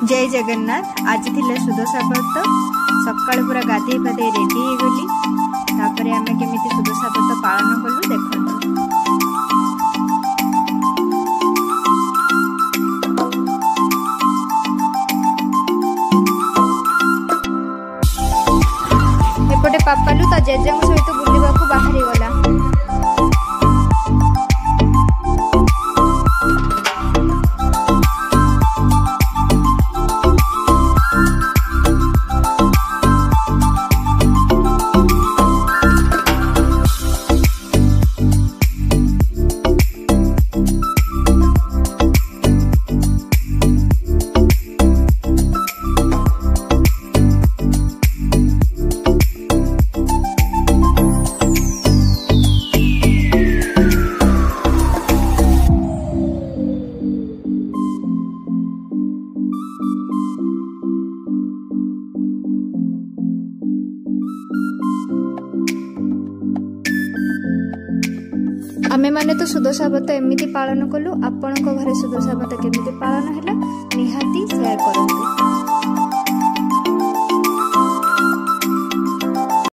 जय जगन्नाथ। आज थिले सुदशा व्रत सकाळ पूरा गाधे पाधे रेडी हो गली तापर आमे केमिति सुदशा व्रत पालन कलु देखंतु। एपटे पापालु ता जेजे सहित बुलिबाकू बाहरी गला। आमे माने तो सुदशा व्रत एमिति पालन कलु। आपण घरे सुदशा व्रत केमिति पालन हैला निहाती